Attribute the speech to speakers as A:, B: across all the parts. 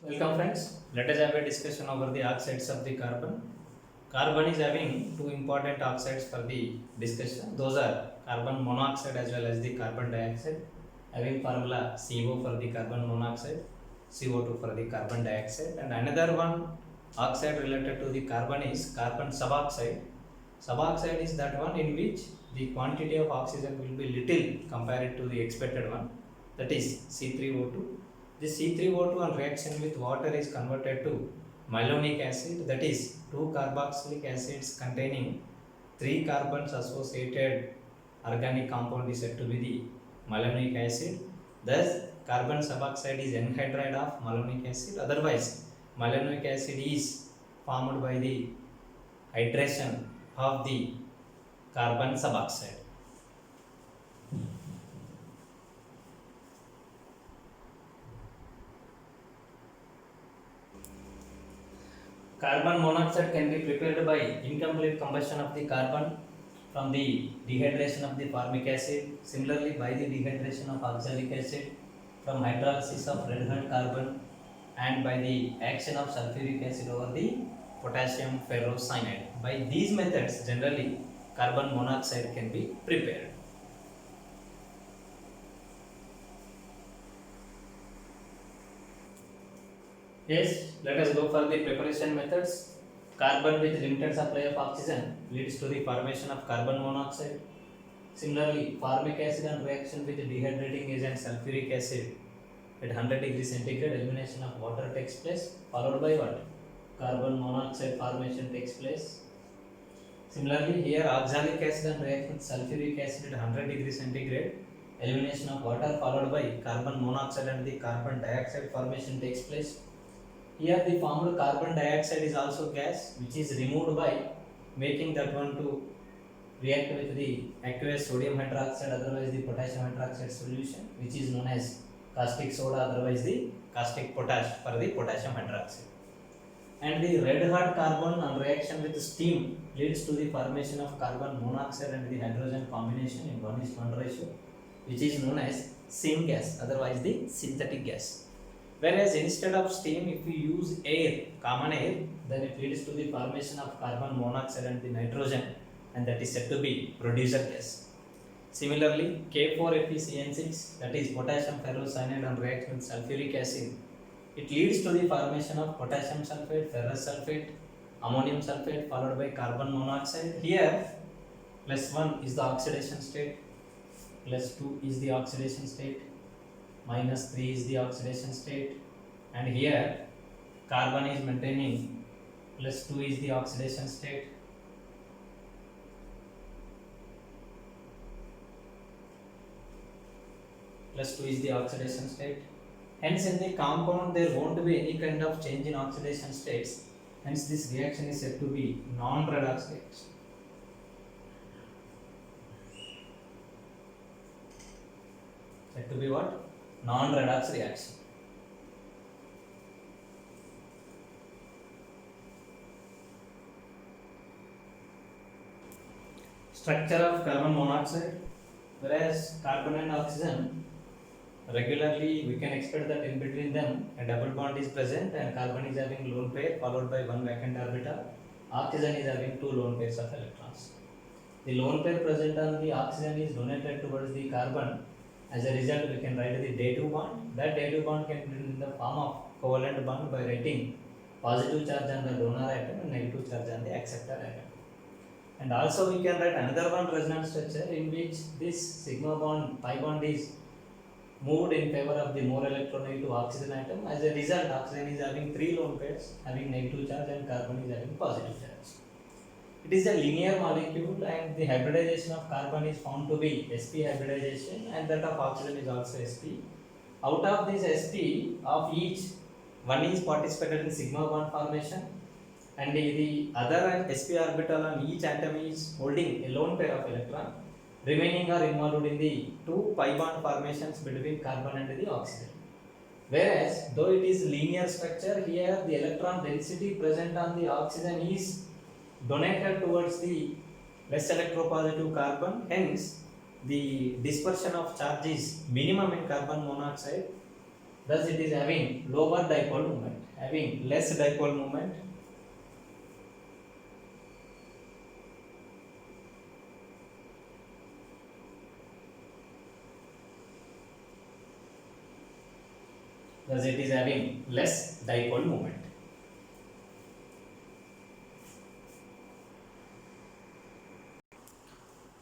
A: Welcome friends. Let us have a discussion over the oxides of the carbon. Carbon is having two important oxides for the discussion. Those are carbon monoxide as well as the carbon dioxide. Having formula CO for the carbon monoxide, CO2 for the carbon dioxide, and another one oxide related to the carbon is carbon suboxide. Suboxide is that one in which the quantity of oxygen will be little compared to the expected one, that is C3O2. This C3O2 on reaction with water is converted to malonic acid, that is two carboxylic acids containing three carbons associated organic compound is said to be the malonic acid. Thus, carbon suboxide is anhydride of malonic acid. Otherwise, malonic acid is formed by the hydration of the carbon suboxide. Carbon monoxide can be prepared by incomplete combustion of the carbon from the dehydration of the formic acid, similarly by the dehydration of oxalic acid, from hydrolysis of red hot carbon, and by the action of sulfuric acid over the potassium ferrocyanide. By these methods, generally carbon monoxide can be prepared. Yes, let us go for the preparation methods. Carbon with limited supply of oxygen leads to the formation of carbon monoxide. Similarly, formic acid and reaction with dehydrating agent sulfuric acid at 100 degrees centigrade, elimination of water takes place, followed by what? Carbon monoxide formation takes place. Similarly, here oxalic acid and reaction with sulfuric acid at 100 degrees centigrade, elimination of water followed by carbon monoxide and the carbon dioxide formation takes place. Here the formed carbon dioxide is also gas which is removed by making that one to react with the aqueous sodium hydroxide, otherwise the potassium hydroxide solution, which is known as caustic soda, otherwise the caustic potash for the potassium hydroxide. And the red hot carbon on reaction with steam leads to the formation of carbon monoxide and the hydrogen combination in 1:1 ratio, which is known as syngas, otherwise the synthetic gas. Whereas instead of steam, if we use air, common air, then it leads to the formation of carbon monoxide and the nitrogen, and that is said to be producer gas. Similarly, K4FeCN6, that is potassium ferrocyanide on reaction with sulfuric acid, it leads to the formation of potassium sulfate, ferrous sulfate, ammonium sulfate followed by carbon monoxide. Here, +1 is the oxidation state, +2 is the oxidation state, -3 is the oxidation state, and here carbon is maintaining +2 is the oxidation state, +2 is the oxidation state. Hence in the compound there won't be any kind of change in oxidation states, hence this reaction is said to be non-redox reaction. Said to be what? Non-redox reaction. Structure of carbon monoxide. Whereas carbon and oxygen, regularly we can expect that in between them a double bond is present and carbon is having lone pair followed by one vacant orbital. Oxygen is having two lone pairs of electrons. The lone pair present on the oxygen is donated towards the carbon. As a result, we can write the dative bond. That dative bond can be in the form of covalent bond by writing positive charge on the donor atom and negative charge on the acceptor atom. And also we can write another one resonance structure in which this sigma bond, pi bond is moved in favor of the more electronegative oxygen atom. As a result, oxygen is having three lone pairs having negative charge and carbon is having positive charge. It is a linear molecule and the hybridization of carbon is found to be sp hybridization and that of oxygen is also sp. Out of this sp of each, one is participated in sigma bond formation and the other sp orbital on each atom is holding a lone pair of electron. Remaining are involved in the two pi bond formations between carbon and the oxygen. Whereas though it is linear structure, here the electron density present on the oxygen is donated towards the less electropositive carbon, hence the dispersion of charge is minimum in carbon monoxide thus it is having lower dipole moment, having less dipole moment. Thus it is having less dipole moment.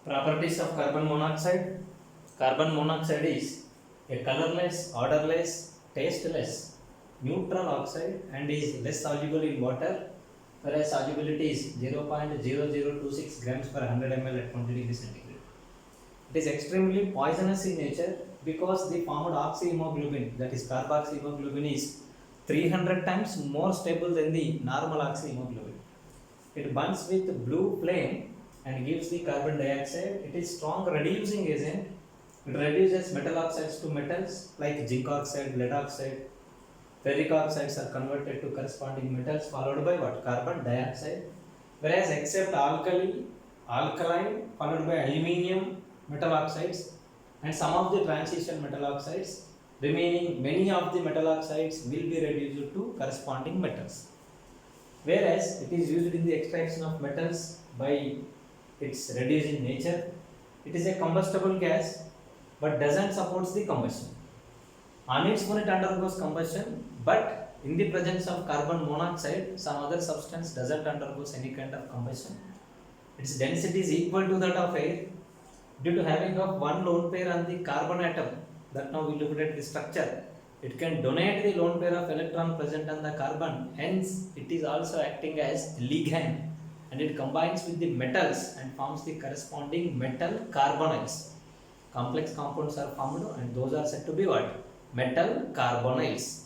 A: Properties of carbon monoxide. Carbon monoxide is a colorless, odorless, tasteless, neutral oxide and is less soluble in water, whereas solubility is 0.0026 grams per 100 ml at 20 degrees centigrade. It is extremely poisonous in nature because the formed oxyhemoglobin, that is carboxyhemoglobin, is 300 times more stable than the normal oxyhemoglobin. It burns with blue flame and gives the carbon dioxide. It is strong reducing agent. It reduces metal oxides to metals like zinc oxide, lead oxide. Ferric oxides are converted to corresponding metals followed by what? Carbon dioxide. Whereas except alkaline followed by aluminium metal oxides and some of the transition metal oxides, remaining many of the metal oxides will be reduced to corresponding metals. Whereas it is used in the extraction of metals by its reducing nature. It is a combustible gas but doesn't support the combustion. On its own it undergoes combustion, but in the presence of carbon monoxide, some other substance doesn't undergo any kind of combustion. Its density is equal to that of air due to having of one lone pair on the carbon atom. That now we looked at the structure. It can donate the lone pair of electron present on the carbon. Hence, it is also acting as ligand and it combines with the metals and forms the corresponding metal carbonyls. Complex compounds are formed and those are said to be what? Metal carbonyls.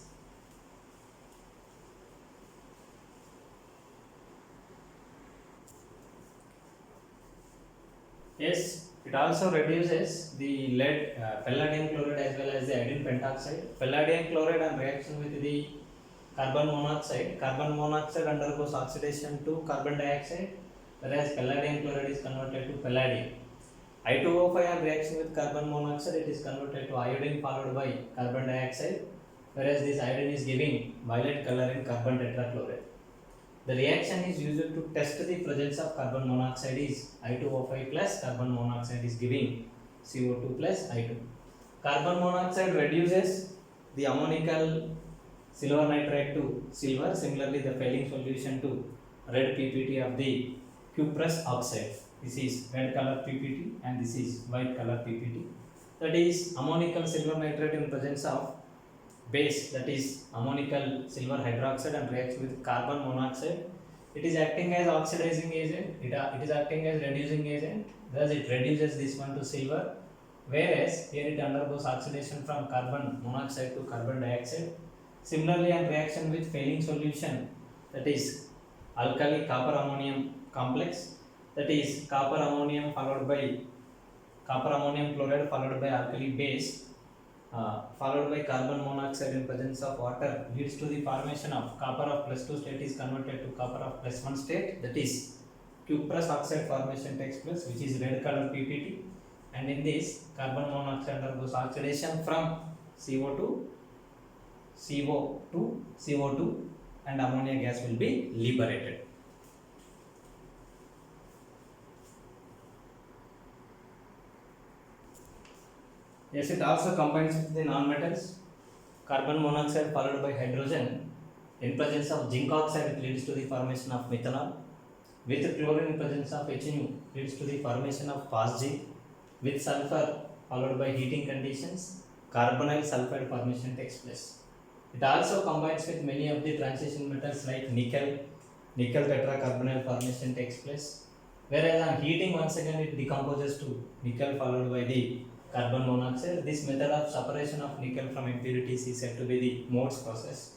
A: Yes, it also reduces the lead, palladium chloride as well as the iodine pentoxide. Palladium chloride on reaction with the carbon monoxide undergoes oxidation to carbon dioxide, whereas palladium chloride is converted to palladium. I2O5 on reaction with carbon monoxide, it is converted to iodine followed by carbon dioxide, whereas this iodine is giving violet color in carbon tetrachloride. The reaction is used to test the presence of carbon monoxide is I2O5 plus carbon monoxide is giving CO2 plus I2. Carbon monoxide reduces the ammoniacal silver nitrate to silver. Similarly, the failing solution to red PPT of the cuprous oxide. This is red color PPT and this is white color PPT. That is ammoniacal silver nitrate in presence of base, that is ammoniacal silver hydroxide and reacts with carbon monoxide. It is acting as oxidizing agent, it is acting as reducing agent, thus it reduces this one to silver, whereas here it undergoes oxidation from carbon monoxide to carbon dioxide. Similarly, on reaction with failing solution, that is alkali copper ammonium complex, that is copper ammonium chloride followed by alkali base, followed by carbon monoxide in presence of water, leads to the formation of copper of +2 state is converted to copper of +1 state, that is cuprous oxide formation takes place, which is red color PPT, and in this carbon monoxide undergoes oxidation from CO2 and ammonia gas will be liberated. Yes, it also combines with the non-metals. Carbon monoxide followed by hydrogen. In presence of zinc oxide, it leads to the formation of methanol. With chlorine in presence of HNO, leads to the formation of phosgene. With sulfur followed by heating conditions, carbonyl sulfide formation takes place. It also combines with many of the transition metals like nickel tetracarbonyl formation takes place. Whereas on heating, once again it decomposes to nickel followed by the carbon monoxide. This method of separation of nickel from impurities is said to be the Morse process.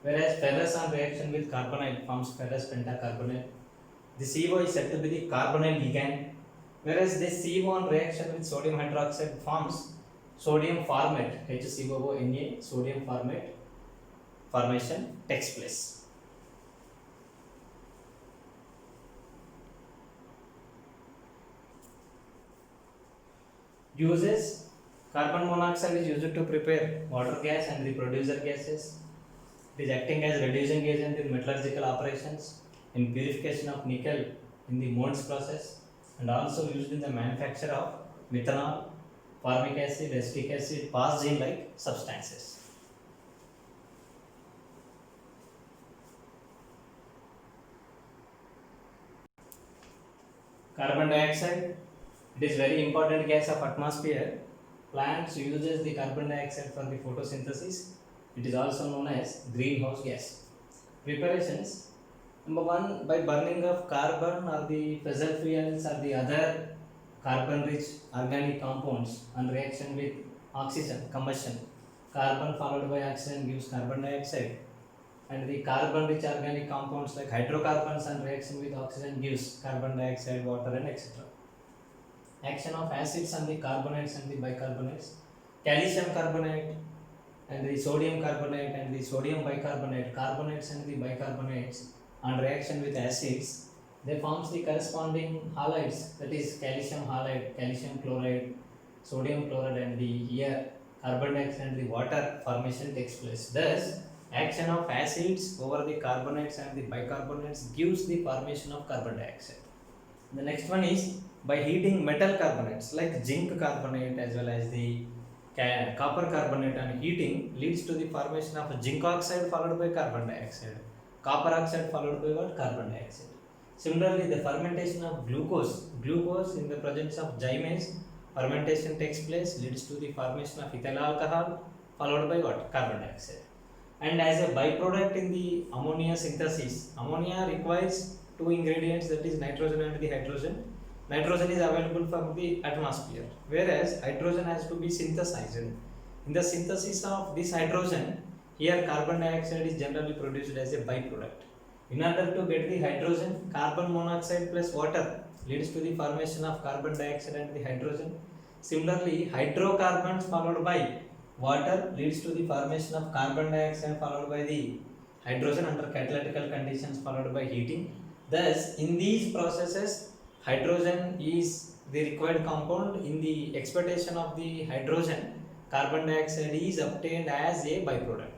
A: Whereas ferrous on reaction with carbonyl forms ferrous pentacarbonyl. The CO is said to be the carbonyl ligand. Whereas this CO on reaction with sodium hydroxide forms sodium formate, HCOONA, sodium formate formation takes place. Uses Carbon monoxide is used to prepare water gas and the producer gases. It is acting as reducing agent in metallurgical operations, in purification of nickel in the molds process, and also used in the manufacture of methanol, formic acid, acetic acid, phosgene like substances. Carbon dioxide, it is very important gas of atmosphere. Plants uses the carbon dioxide for the photosynthesis. It is also known as greenhouse gas. Preparations. Number one, by burning of carbon or the fossil fuels or the other carbon rich organic compounds on reaction with oxygen, combustion. Carbon followed by oxygen gives carbon dioxide, and the carbon rich organic compounds like hydrocarbons on reaction with oxygen gives carbon dioxide, water, and etc. Action of acids on the carbonates and the bicarbonates. Calcium carbonate and the sodium carbonate and the sodium bicarbonate, carbonates and the bicarbonates on reaction with acids, they forms the corresponding halides, that is calcium halide, calcium chloride, sodium chloride, and the here carbon dioxide and the water formation takes place. Thus, action of acids over the carbonates and the bicarbonates gives the formation of carbon dioxide. The next one is by heating metal carbonates like zinc carbonate as well as the copper carbonate on heating leads to the formation of zinc oxide followed by carbon dioxide, copper oxide followed by what? Carbon dioxide. Similarly, the fermentation of glucose in the presence of zymase, fermentation takes place, leads to the formation of ethyl alcohol followed by what? Carbon dioxide. And as a byproduct in the ammonia synthesis, ammonia requires two ingredients, that is nitrogen and the hydrogen. Nitrogen is available from the atmosphere, whereas hydrogen has to be synthesized. In the synthesis of this hydrogen, here carbon dioxide is generally produced as a byproduct. In order to get the hydrogen, carbon monoxide plus water leads to the formation of carbon dioxide and the hydrogen. Similarly, hydrocarbons followed by water leads to the formation of carbon dioxide followed by the hydrogen under catalytical conditions followed by heating. Thus, in these processes, hydrogen is the required compound. In the exploitation of the hydrogen, carbon dioxide is obtained as a byproduct.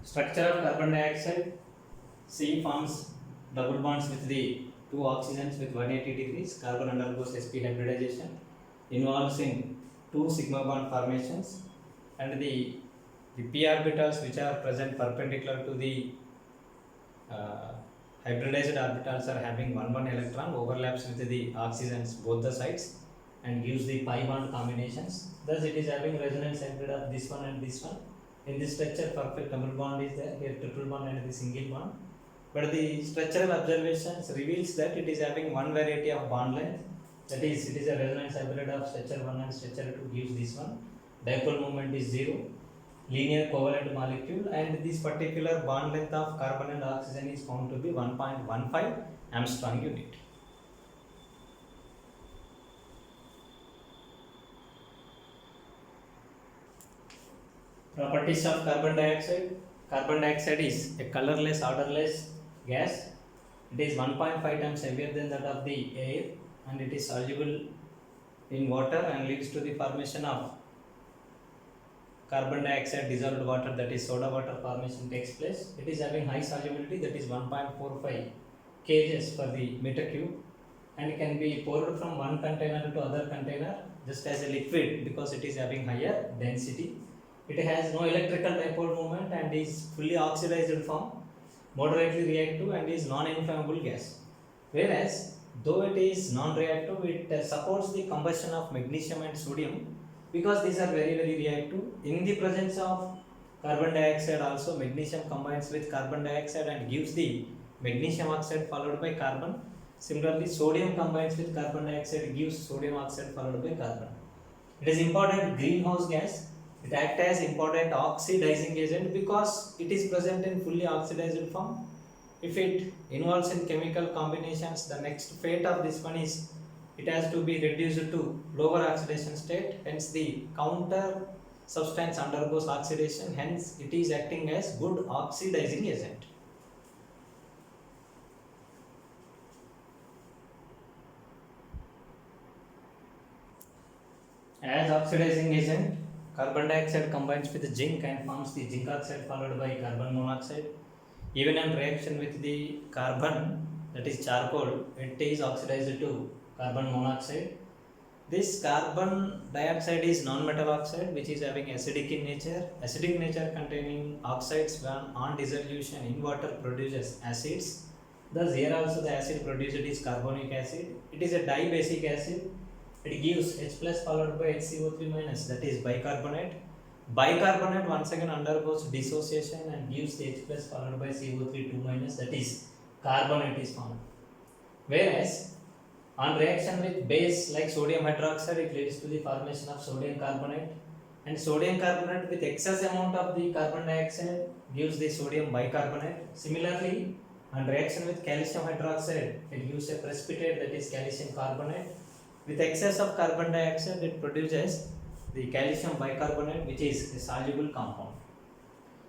A: Structure of carbon dioxide. C forms double bonds with the two oxygens with 180 degrees. Carbon undergoes sp hybridization, involves in two sigma bond formations, and the p orbitals which are present perpendicular to the hybridized orbitals are having 1 electron, overlaps with the oxygens both the sides and gives the pi bond combinations. Thus it is having resonance hybrid of this one and this one. In this structure, perfect double bond is there, here triple bond and the single bond. But the structural observations reveals that it is having one variety of bond length, that is it is a resonance hybrid of structure 1 and structure 2 gives this one. Dipole moment is 0, linear covalent molecule, and this particular bond length of carbon and oxygen is found to be 1.15 Armstrong unit. Properties of carbon dioxide. Carbon dioxide is a colorless, odorless gas. It is 1.5 times heavier than that of the air, and it is soluble in water and leads to the formation of carbon dioxide dissolved water, that is soda water formation takes place. It is having high solubility, that is 1.45 kgs per the meter cube, and can be poured from one container to other container just as a liquid because it is having higher density. It has no electrical dipole moment and is fully oxidized form, moderately reactive, and is non-inflammable gas. Whereas, though it is non-reactive, it supports the combustion of magnesium and sodium because these are very reactive. In the presence of carbon dioxide also, magnesium combines with carbon dioxide and gives the magnesium oxide followed by carbon. Similarly, sodium combines with carbon dioxide gives sodium oxide followed by carbon. It is important greenhouse gas. It acts as important oxidizing agent because it is present in fully oxidized form. If it involves in chemical combinations, the next fate of this one is it has to be reduced to lower oxidation state, hence the counter substance undergoes oxidation, hence it is acting as good oxidizing agent. As oxidizing agent, carbon dioxide combines with zinc and forms the zinc oxide followed by carbon monoxide. Even in reaction with the carbon, that is charcoal, it is oxidized to carbon monoxide. This carbon dioxide is non-metal oxide which is having acidic in nature. Acidic nature containing oxides when on dissolution in water produces acids. Thus here also the acid produced is carbonic acid. It is a dibasic acid. It gives H plus followed by HCO3 minus, that is bicarbonate. Bicarbonate once again undergoes dissociation and gives the H plus followed by CO3 2 minus, that is carbonate is formed. Whereas on reaction with base like sodium hydroxide, it leads to the formation of sodium carbonate, and sodium carbonate with excess amount of the carbon dioxide gives the sodium bicarbonate. Similarly, on reaction with calcium hydroxide, it gives a precipitate, that is calcium carbonate. With excess of carbon dioxide, it produces the calcium bicarbonate, which is a soluble compound.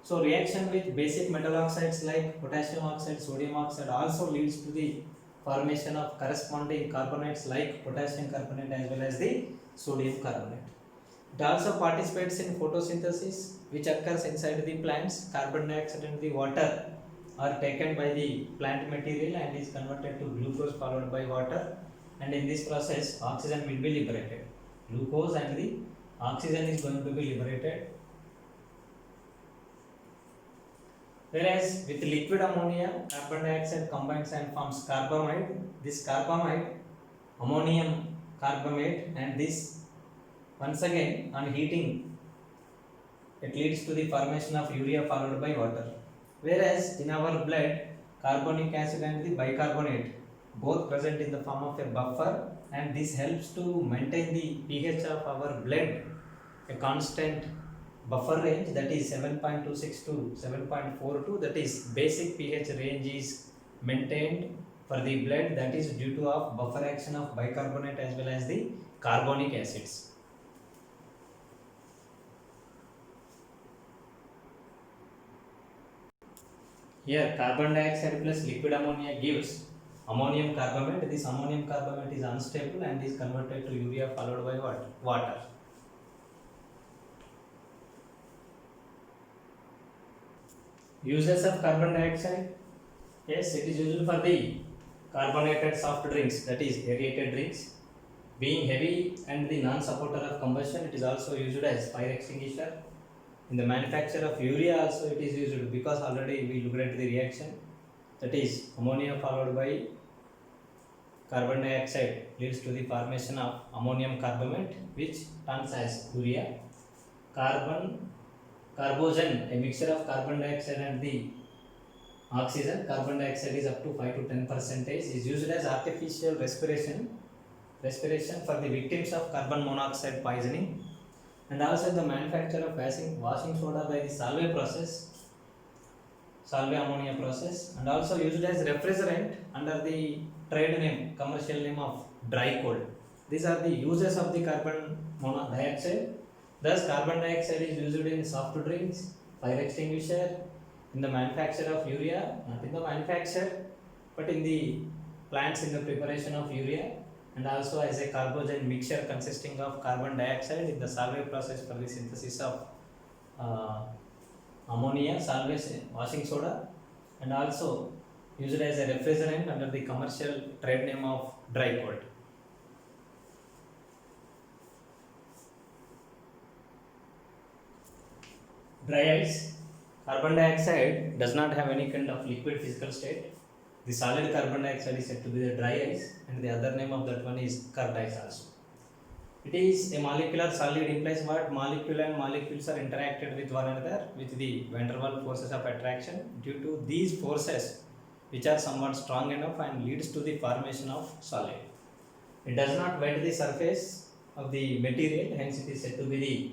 A: So reaction with basic metal oxides like potassium oxide, sodium oxide also leads to the formation of corresponding carbonates like potassium carbonate as well as the sodium carbonate. It also participates in photosynthesis which occurs inside the plants. Carbon dioxide and the water are taken by the plant material and is converted to glucose followed by water, and in this process oxygen will be liberated. Glucose and the oxygen is going to be liberated. Whereas with liquid ammonia, carbon dioxide combines and forms carbamide. This carbamide, ammonium carbamate, and this once again on heating it leads to the formation of urea followed by water. Whereas in our blood, carbonic acid and the bicarbonate both present in the form of a buffer, and this helps to maintain the pH of our blood a constant buffer range, that is 7.26 to 7.42, that is basic pH range is maintained for the blood, that is due to of buffer action of bicarbonate as well as the carbonic acids. Here carbon dioxide plus liquid ammonia gives ammonium carbamate. This ammonium carbamate is unstable and is converted to urea followed by what? Water. Uses of carbon dioxide. Yes, it is used for the carbonated soft drinks, that is aerated drinks. Being heavy and the non-supporter of combustion, it is also used as fire extinguisher. In the manufacture of urea also it is used, because already we looked at the reaction, that is ammonia followed by carbon dioxide leads to the formation of ammonium carbamate which turns as urea. Carbogen, a mixture of carbon dioxide and the oxygen. Carbon dioxide is up to 5 to 10%, is used as artificial respiration for the victims of carbon monoxide poisoning, and also the manufacture of washing soda by the Solvay ammonia process, and also used as refrigerant under the trade name, commercial name of Drycold. These are the uses of the carbon dioxide. Thus carbon dioxide is used in soft drinks, fire extinguisher, in the manufacture of urea, not in the manufacture but in the plants in the preparation of urea, and also as a carbogen mixture consisting of carbon dioxide in the Solvay process for the synthesis of ammonia, Solvay washing soda, and also used as a refrigerant under the commercial trade name of Drycold. Dry ice. Carbon dioxide does not have any kind of liquid physical state. The solid carbon dioxide is said to be the dry ice, and the other name of that one is curd ice also. It is a molecular solid, implies what? Molecule and molecules are interacted with one another with the van der Waals forces of attraction. Due to these forces, which are somewhat strong enough, and leads to the formation of solid. It does not wet the surface of the material, hence it is said to be the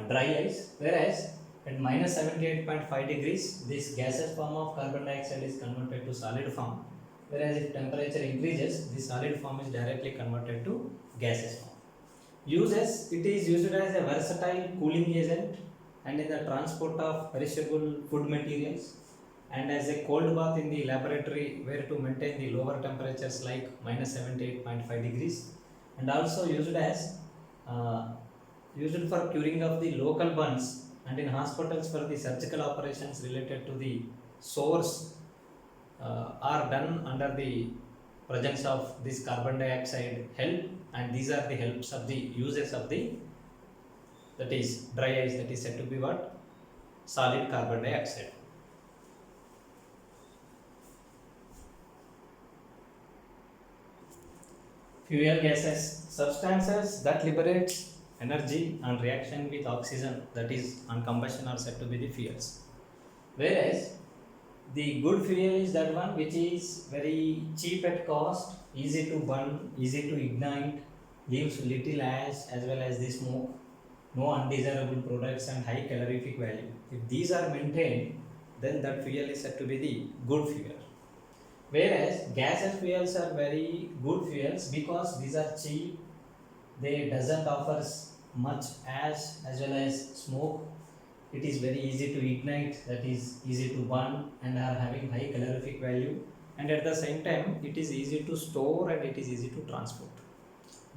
A: dry ice. Whereas at minus 78.5 degrees, this gaseous form of carbon dioxide is converted to solid form. Whereas if temperature increases, the solid form is directly converted to gaseous form. Uses: it is used as a versatile cooling agent and in the transport of perishable food materials, and as a cold bath in the laboratory where to maintain the lower temperatures like minus 78.5 degrees, and also used as uh, used for curing of the local burns, and in hospitals for the surgical operations related to the source are done under the presence of this carbon dioxide help, and these are the helps of the uses of the, that is dry ice, that is said to be what, solid carbon dioxide. Fuel gases, substances that liberates energy on reaction with oxygen, that is on combustion, are said to be the fuels. Whereas the good fuel is that one which is very cheap at cost, easy to burn, easy to ignite, leaves little ash as well as the smoke, no undesirable products and high calorific value. If these are maintained, then that fuel is said to be the good fuel. Whereas gaseous fuels are very good fuels because these are cheap, they doesn't offer much ash as well as smoke, it is very easy to ignite, that is easy to burn, and are having high calorific value, and at the same time it is easy to store and it is easy to transport.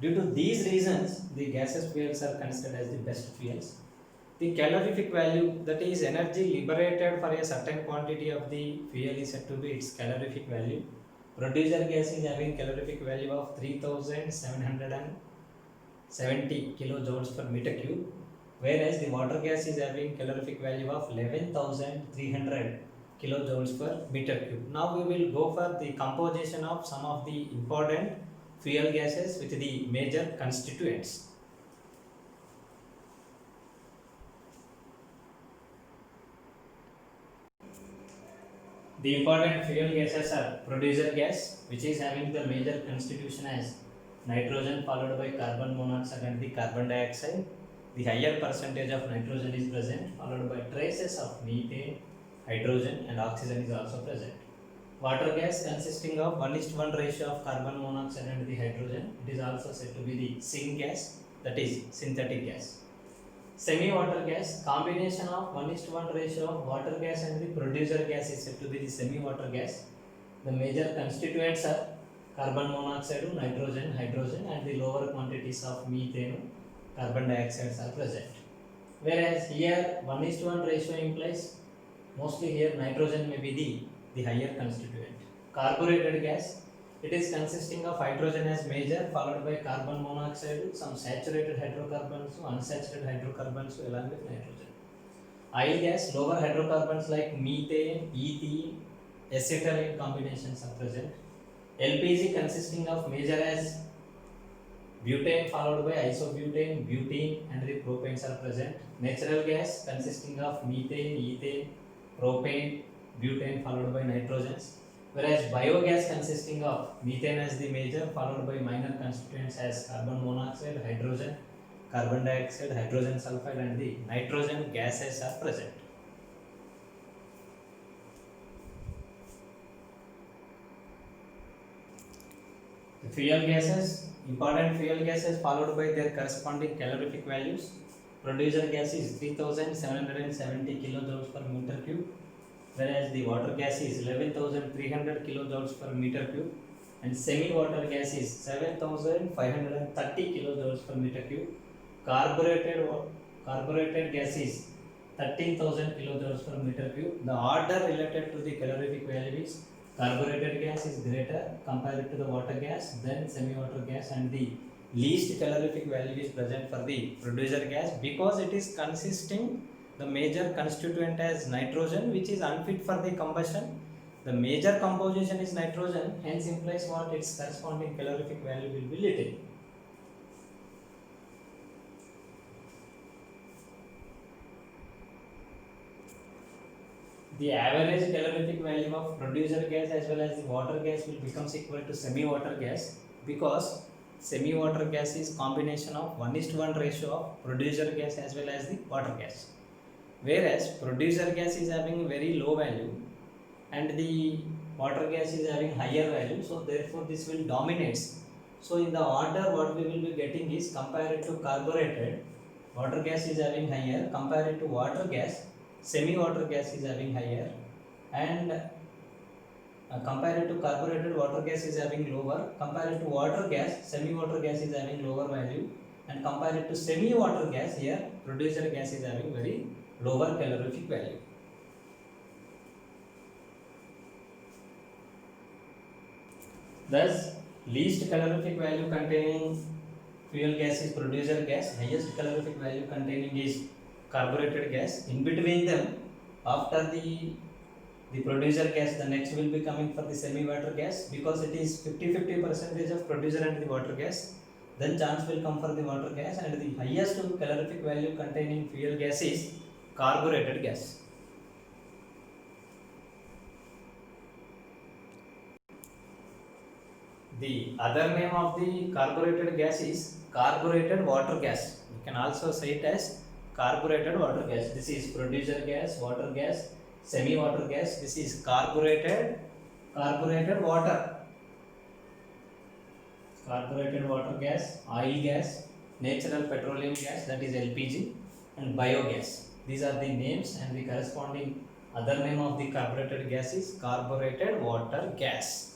A: Due to these reasons, the gaseous fuels are considered as the best fuels. The calorific value, that is energy liberated for a certain quantity of the fuel, is said to be its calorific value. Producer gas is having calorific value of 3770 kilojoules per meter cube, whereas the water gas is having calorific value of 11,300 kilojoules per meter cube. Now we will go for the composition of some of the important fuel gases with the major constituents. The important fuel gases are producer gas, which is having the major constitution as nitrogen followed by carbon monoxide and the carbon dioxide. The higher percentage of nitrogen is present, followed by traces of methane, hydrogen, and oxygen is also present. Water gas consisting of 1:1 ratio of carbon monoxide and the hydrogen. It is also said to be the syn gas, that is synthetic gas. Semi-water gas, combination of 1:1 ratio of water gas and the producer gas is said to be the semi-water gas. The major constituents are carbon monoxide, nitrogen, hydrogen, and the lower quantities of methane, carbon dioxide are present. Whereas here 1:1 ratio implies mostly here nitrogen may be the higher constituent. Carbureted gas, it is consisting of hydrogen as major, followed by carbon monoxide, some saturated hydrocarbons, unsaturated hydrocarbons along with nitrogen. Oil gas, lower hydrocarbons like methane, ethene, acetylene combinations are present. LPG consisting of major as butane followed by isobutane, butene, and the propanes are present. Natural gas consisting of methane, ethane, propane, butane followed by nitrogens. Whereas biogas consisting of methane as the major, followed by minor constituents as carbon monoxide, hydrogen, carbon dioxide, hydrogen sulfide, and the nitrogen gases are present. The fuel gases, important fuel gases followed by their corresponding calorific values. Producer gas is 3770 kilojoules per meter cube, whereas the water gas is 11,300 kilojoules per meter cube, and semi-water gas is 7,530 kilojoules per meter cube. Carbureted gas is 13,000 kilojoules per meter cube. The order related to the calorific value is carbureted gas is greater compared to the water gas, then semi-water gas, and the least calorific value is present for the producer gas because it is consisting the major constituent as nitrogen, which is unfit for the combustion. The major composition is nitrogen, hence implies what its corresponding calorific value will be little. The average calorific value of producer gas as well as the water gas will becomes equal to semi-water gas because semi-water gas is combination of 1:1 ratio of producer gas as well as the water gas. Whereas producer gas is having very low value and the water gas is having higher value, so therefore this will dominate. So in the order what we will be getting is compared to carbureted, water gas is having higher, compared to water gas, semi-water gas is having higher, and compared to carbureted, water gas is having lower, compared to water gas, semi-water gas is having lower value, and compare it to semi-water gas, here producer gas is having very lower calorific value. Thus, least calorific value containing fuel gas is producer gas, highest calorific value containing is carbureted gas. In between them, after the producer gas, the next will be coming for the semi-water gas, because it is 50-50 percentage of producer and the water gas. Then chance will come for the water gas, and the highest calorific value containing fuel gas is carbureted gas. The other name of the carbureted gas is carbureted water gas. You can also say it as carbureted water gas. This is producer gas, water gas, semi-water gas. This is carbureted water. Carbureted water gas, oil gas, natural petroleum gas, that is LPG, and biogas. These are the names, and the corresponding other name of the carbureted gas is carbureted water gas.